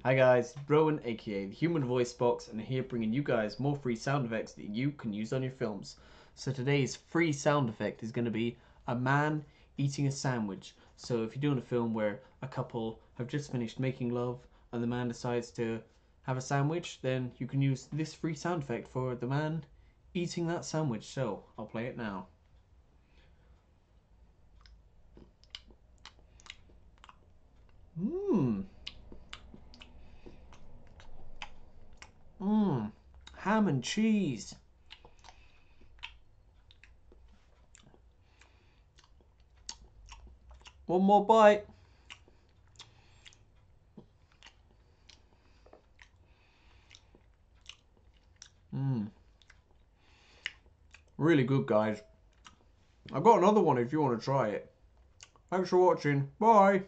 Hi guys, Rowan aka the Human Voice Box, and I'm here bringing you guys more free sound effects that you can use on your films. So today's free sound effect is going to be a man eating a sandwich. So if you're doing a film where a couple have just finished making love and the man decides to have a sandwich, then you can use this free sound effect for the man eating that sandwich. So I'll play it now. Mmm. Mmm. Ham and cheese. One more bite. Mmm. Really good, guys. I've got another one if you want to try it. Thanks for watching. Bye.